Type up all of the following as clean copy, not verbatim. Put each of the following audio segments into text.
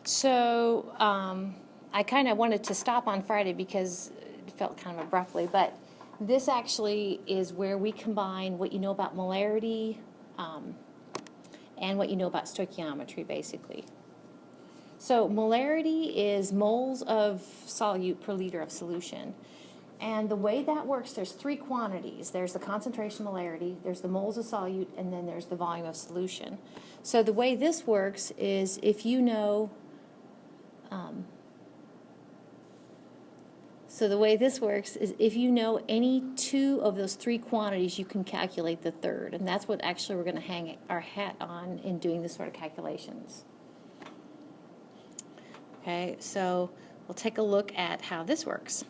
So I kind of wanted to stop on Friday because it felt kind of abruptly, but this actually is where we combine what you know about molarity and what you know about stoichiometry, basically. So molarity is moles of solute per liter of solution. And the way that works, there's three quantities. There's the concentration molarity, there's the moles of solute, and then there's the volume of solution. So the way this works is if you know, any two of those three quantities, you can calculate the third. And that's what actually we're going to hang our hat on in doing this sort of calculations. Okay, so we'll take a look at how this works.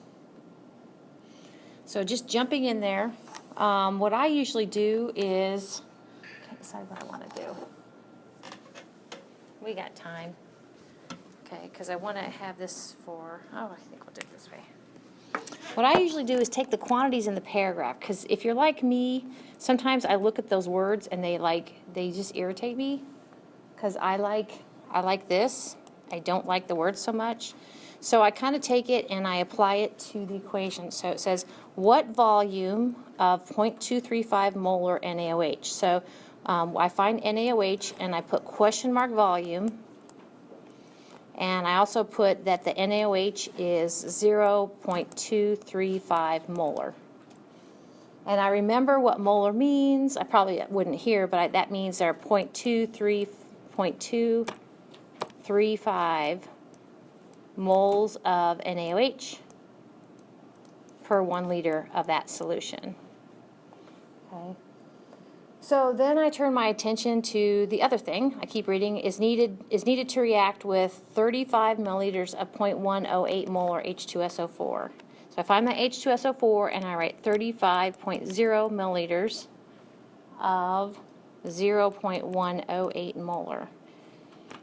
So just jumping in there, what I usually do is, I can't decide what I want to do. We got time. Okay, because I want to have this for, I think we'll do it this way. What I usually do is take the quantities in the paragraph, because if you're like me, sometimes I look at those words and they just irritate me, because I like this. I don't like the words so much. So I kind of take it and I apply it to the equation. So it says, what volume of 0.235 molar NaOH? So I find NaOH and I put question mark volume. And I also put that the NaOH is 0.235 molar. And I remember what molar means. I probably wouldn't hear, but that means there are 0.235 moles of NaOH per 1 liter of that solution. Okay. So then I turn my attention to the other thing. I keep reading, is needed to react with 35 milliliters of 0.108 molar H2SO4. So I find my H2SO4 and I write 35.0 milliliters of 0.108 molar.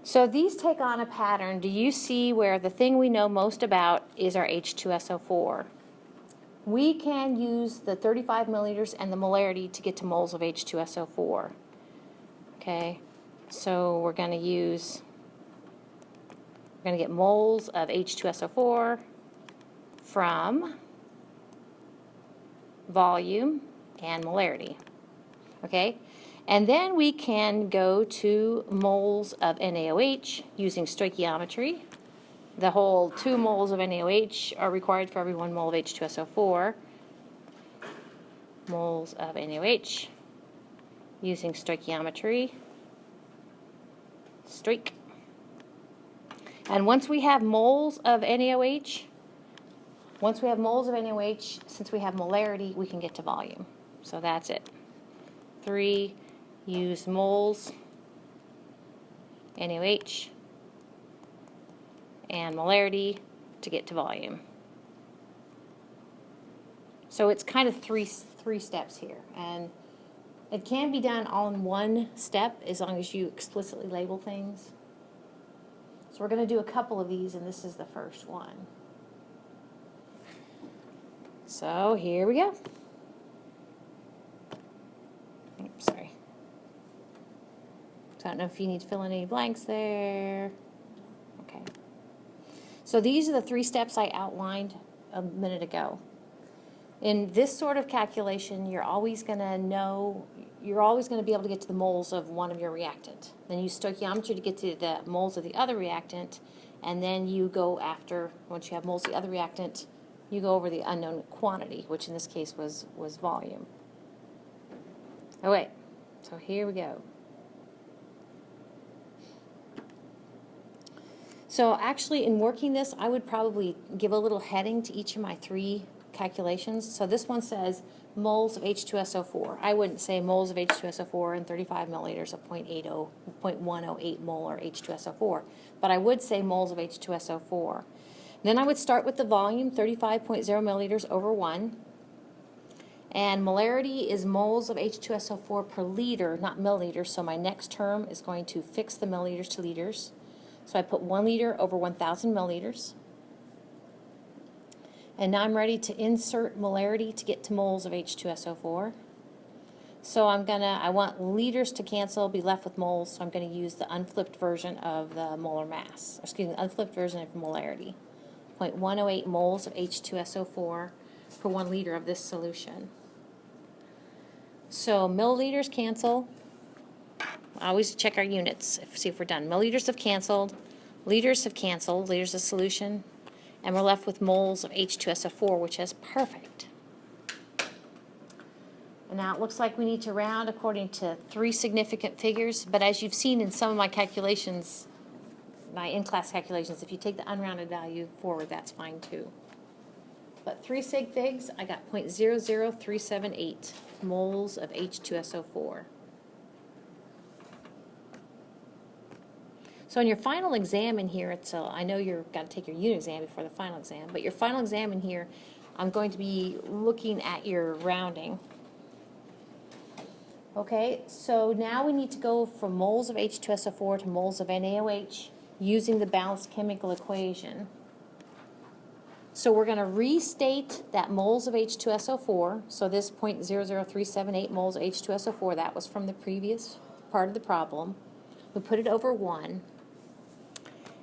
So these take on a pattern. Do you see where the thing we know most about is our H2SO4? We can use the 35 milliliters and the molarity to get to moles of H2SO4. Okay, so we're going to get moles of H2SO4 from volume and molarity. Okay, and then we can go to moles of NaOH using stoichiometry. The whole 2 moles of NaOH are required for every 1 mole of H2SO4. Moles of NaOH using stoichiometry. Stoich. And once we have moles of NaOH, since we have molarity, we can get to volume. So that's it. 3, use moles, NaOH, and molarity to get to volume. So it's kind of three steps here, and it can be done all in one step as long as you explicitly label things. So we're going to do a couple of these, and this is the first one. So here we go. Oops, sorry. So I don't know if you need to fill in any blanks there. Okay. So these are the 3 steps I outlined a minute ago. In this sort of calculation, you're always going to be able to get to the moles of one of your reactant. Then use stoichiometry to get to the moles of the other reactant, and then you go after, once you have moles of the other reactant, you go over the unknown quantity, which in this case was volume. Oh wait, so here we go. So actually, in working this, I would probably give a little heading to each of my 3 calculations. So this one says moles of H2SO4. I wouldn't say moles of H2SO4 and 35 milliliters of 0.108 molar H2SO4, but I would say moles of H2SO4. Then I would start with the volume, 35.0 milliliters over 1. And molarity is moles of H2SO4 per liter, not milliliters, so my next term is going to fix the milliliters to liters. So I put 1 liter over 1,000 milliliters. And now I'm ready to insert molarity to get to moles of H2SO4. So I want liters to cancel, be left with moles, so I'm going to use the unflipped version of the molar mass, excuse me, the unflipped version of molarity. 0.108 moles of H2SO4 per 1 liter of this solution. So milliliters cancel. I always check our units, see if we're done. Milliliters have canceled, liters of solution, and we're left with moles of H2SO4, which is perfect. And now it looks like we need to round according to 3 significant figures, but as you've seen in some of my calculations, my in-class calculations, if you take the unrounded value forward, that's fine too. But 3 sig figs, I got 0.00378 moles of H2SO4. So in your final exam in here, I know you've got to take your unit exam before the final exam, but your final exam in here, I'm going to be looking at your rounding. Okay, so now we need to go from moles of H2SO4 to moles of NaOH using the balanced chemical equation. So we're going to restate that moles of H2SO4. So this 0.00378 moles of H2SO4, that was from the previous part of the problem. We put it over 1.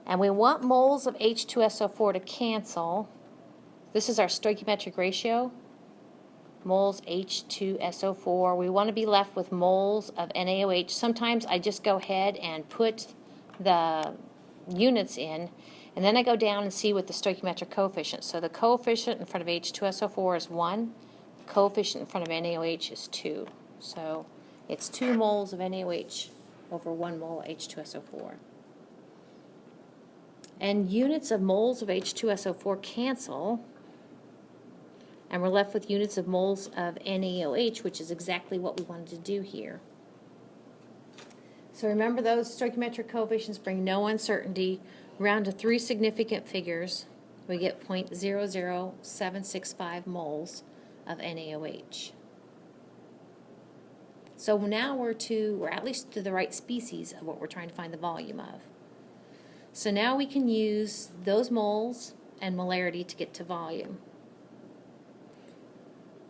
And we want moles of H2SO4 to cancel. This is our stoichiometric ratio. Moles H2SO4. We want to be left with moles of NaOH. Sometimes I just go ahead and put the units in, and then I go down and see what the stoichiometric coefficient. So the coefficient in front of H2SO4 is 1. The coefficient in front of NaOH is 2. So it's 2 moles of NaOH over 1 mole of H2SO4. And units of moles of H2SO4 cancel, and we're left with units of moles of NaOH, which is exactly what we wanted to do here. So remember, those stoichiometric coefficients bring no uncertainty. Round to 3 significant figures, we get 0.00765 moles of NaOH. So now we're at least to the right species of what we're trying to find the volume of. So now we can use those moles and molarity to get to volume.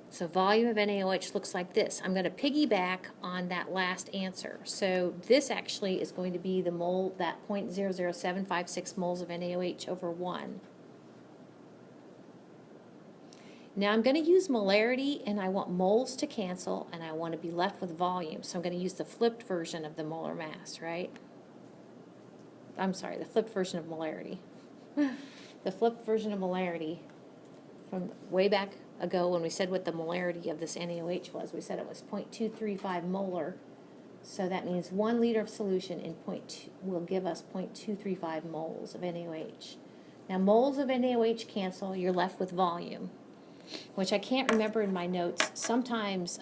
So volume of NaOH looks like this. I'm going to piggyback on that last answer. So this actually is going to be the mole, that 0.00756 moles of NaOH over 1. Now I'm going to use molarity, and I want moles to cancel, and I want to be left with volume. So I'm going to use the flipped version of the molar mass, right? I'm sorry, the flipped version of molarity. The flipped version of molarity from way back ago when we said what the molarity of this NaOH was. We said it was 0.235 molar. So that means 1 liter of solution in will give us 0.235 moles of NaOH. Now moles of NaOH cancel, you're left with volume, which I can't remember in my notes. Sometimes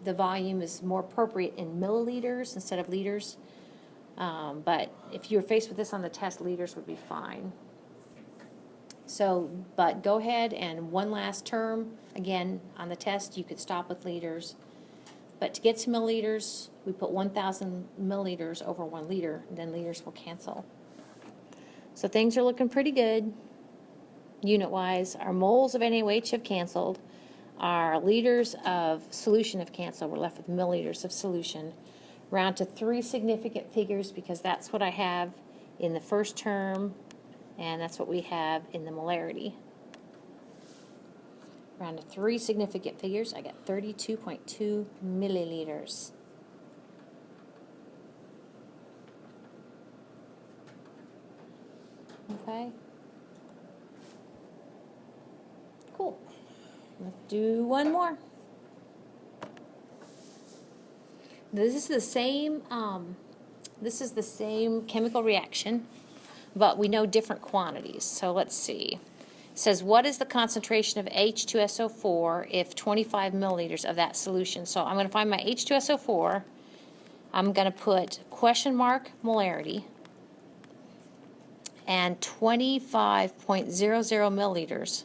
the volume is more appropriate in milliliters instead of liters. But if you were faced with this on the test, liters would be fine. So, but go ahead and one last term, again, on the test, you could stop with liters. But to get to milliliters, we put 1,000 milliliters over 1 liter, and then liters will cancel. So things are looking pretty good, unit-wise. Our moles of NaOH have canceled. Our liters of solution have canceled. We're left with milliliters of solution. Round to 3 significant figures because that's what I have in the first term, and that's what we have in the molarity. Round to 3 significant figures, I got 32.2 milliliters. Okay. Cool. Let's do one more. This is the same chemical reaction, but we know different quantities. So let's see. It says, what is the concentration of H2SO4 if 25 milliliters of that solution? So I'm going to find my H2SO4. I'm going to put question mark molarity and 25.00 milliliters.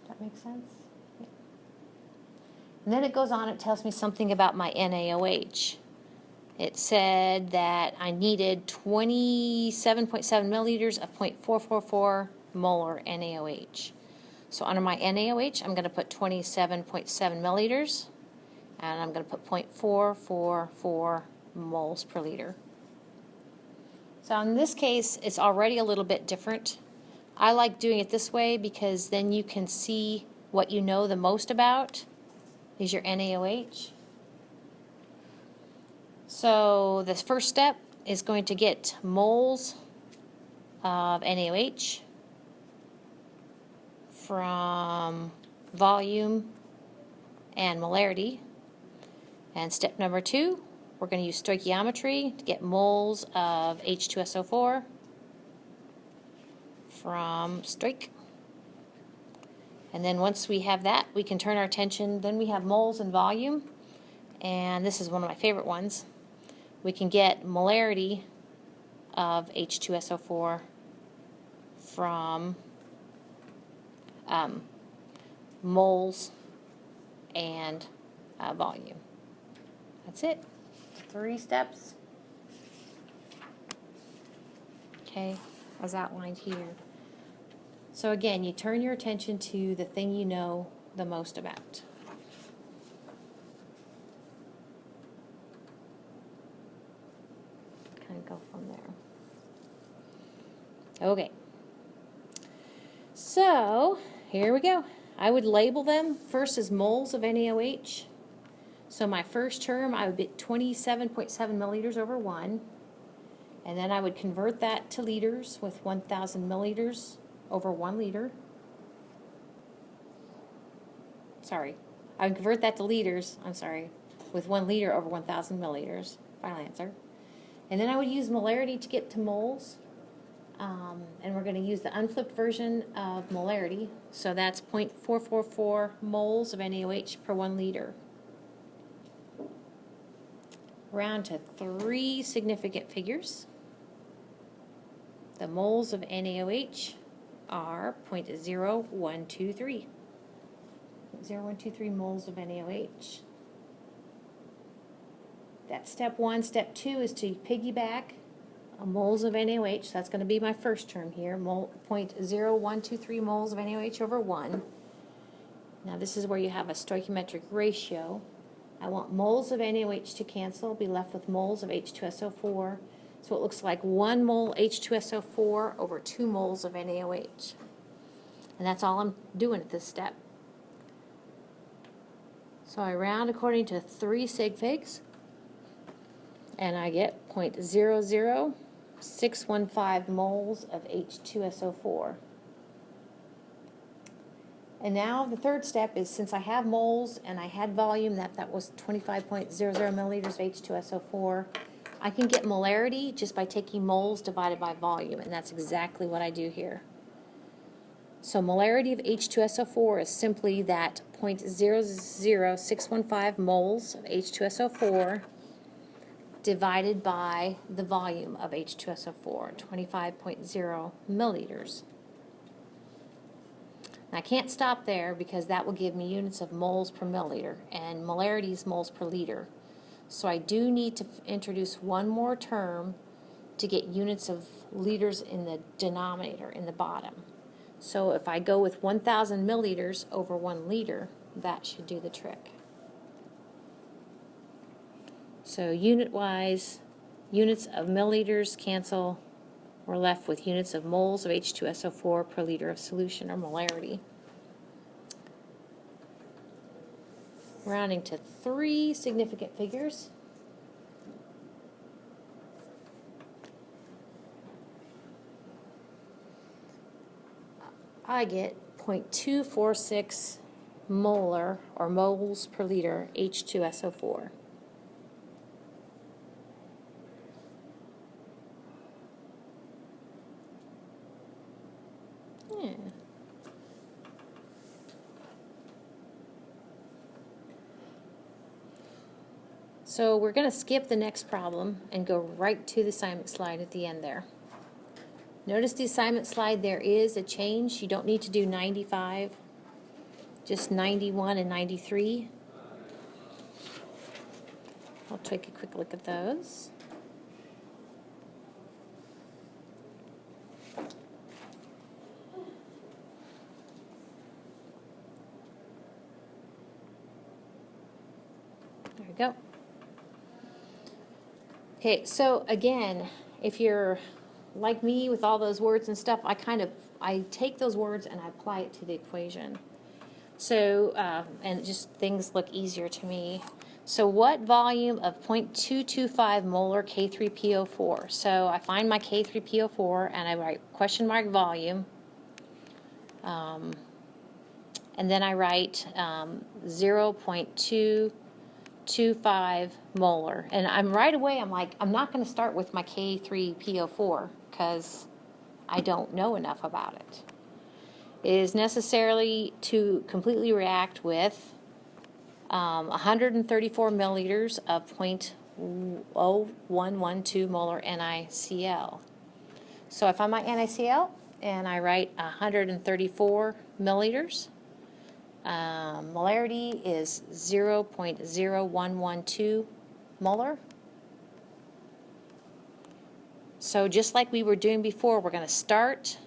That makes sense? And then it goes on, it tells me something about my NaOH. It said that I needed 27.7 milliliters of 0.444 molar NaOH. So under my NaOH, I'm going to put 27.7 milliliters, and I'm going to put 0.444 moles per liter. So in this case, it's already a little bit different. I like doing it this way because then you can see what you know the most about is your NaOH. So the first step is going to get moles of NaOH from volume and molarity. And step number 2, we're going to use stoichiometry to get moles of H2SO4 from stoich. And then once we have that, we can turn our attention. Then we have moles and volume, and this is one of my favorite ones. We can get molarity of H2SO4 from moles and volume. That's it. 3 steps. Okay, as outlined here. So again, you turn your attention to the thing you know the most about. Kind of go from there. Okay. So, here we go. I would label them first as moles of NaOH. So my first term, I would be 27.7 milliliters over 1. And then I would convert that to liters with 1,000 milliliters over 1 liter. Sorry. I would convert that to liters, with 1 liter over 1,000 milliliters. Final answer. And then I would use molarity to get to moles. And we're going to use the unflipped version of molarity. So that's 0.444 moles of NaOH per 1 liter. Round to 3 significant figures. The moles of NaOH are 0.0123. 0.0123 moles of NaOH. That's step 1. Step 2 is to piggyback moles of NaOH. So that's going to be my first term here. 0.0123 moles of NaOH over 1. Now this is where you have a stoichiometric ratio. I want moles of NaOH to cancel, be left with moles of H2SO4. So it looks like 1 mole H2SO4 over 2 moles of NaOH. And that's all I'm doing at this step. So I round according to 3 sig figs, and I get 0.00615 moles of H2SO4. And now the third step is, since I have moles and I had volume, that was 25.00 milliliters of H2SO4, I can get molarity just by taking moles divided by volume, and that's exactly what I do here. So molarity of H2SO4 is simply that 0.00615 moles of H2SO4 divided by the volume of H2SO4, 25.0 milliliters. And I can't stop there because that will give me units of moles per milliliter, and molarity is moles per liter. So I do need to introduce one more term to get units of liters in the denominator, in the bottom. So if I go with 1,000 milliliters over 1 liter, that should do the trick. So unit-wise, units of milliliters cancel. We're left with units of moles of H2SO4 per liter of solution, or molarity. Rounding to 3 significant figures. I get 0.246 molar, or moles per liter, H2SO4. Yeah. So we're going to skip the next problem and go right to the assignment slide at the end there. Notice the assignment slide, there is a change. You don't need to do 95, just 91 and 93. I'll take a quick look at those. go. Okay, so again, if you're like me with all those words and stuff, I take those words and I apply it to the equation. So, and just things look easier to me. So what volume of 0.225 molar K3PO4? So I find my K3PO4 and I write question mark volume. And then I write 0.225 molar. And I'm right away, I'm like, I'm not going to start with my K3PO4 because I don't know enough about it. It is necessarily to completely react with 134 milliliters of 0.0112 molar NiCl. So I find my NiCl and I write 134 milliliters. Molarity is 0.0112 molar. So just like we were doing before, we're going to start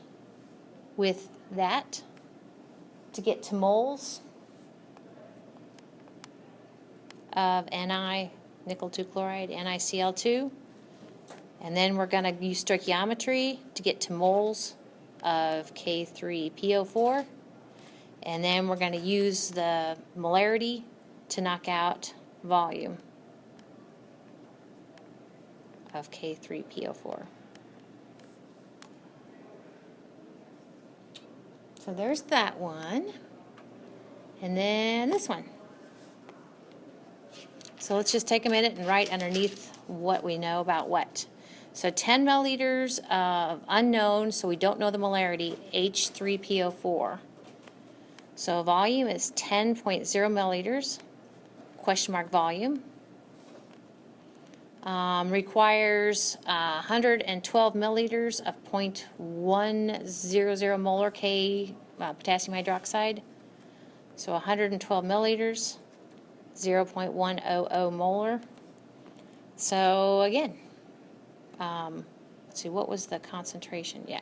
with that to get to moles of Ni, nickel 2 chloride, NiCl2. And then we're going to use stoichiometry to get to moles of K3PO4. And then we're going to use the molarity to knock out volume of K3PO4. So there's that one. And then this one. So let's just take a minute and write underneath what we know about what. So 10 milliliters of unknown, so we don't know the molarity, H3PO4. So volume is 10.0 milliliters, question mark volume. Requires 112 milliliters of 0.100 molar K potassium hydroxide. So 112 milliliters, 0.100 molar. So again, let's see, what was the concentration? Yeah.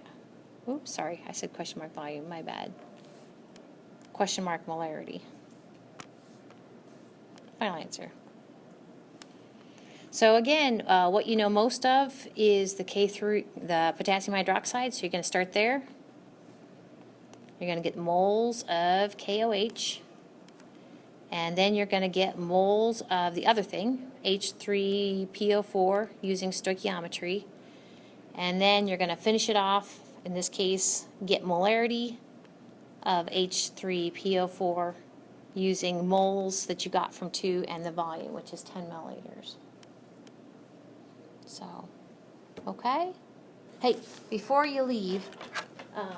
Oops, sorry, I said question mark volume, my bad. Question mark molarity. Final answer. So again, what you know most of is the the potassium hydroxide, so you're going to start there. You're going to get moles of KOH, and then you're going to get moles of the other thing, H3PO4, using stoichiometry. And then you're going to finish it off, in this case, get molarity of H3PO4 using moles that you got from 2 and the volume, which is 10 milliliters. So, okay? Hey, before you leave, the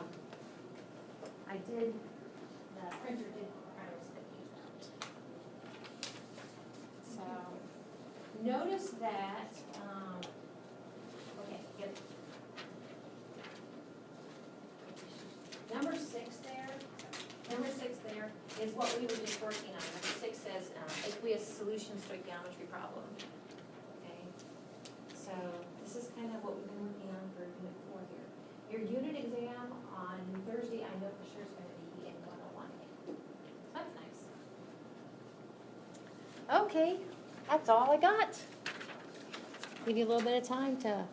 printer did kind of sticky. So, notice that, okay, get it. Number 6 there is what we were just working on. Number 6 says aqueous solution stoichiometry problem. Okay, so this is kind of what we've been working on for Unit 4 here. Your unit exam on Thursday, I know for sure is going to be in 101A. That's nice. Okay, that's all I got. Give you a little bit of time to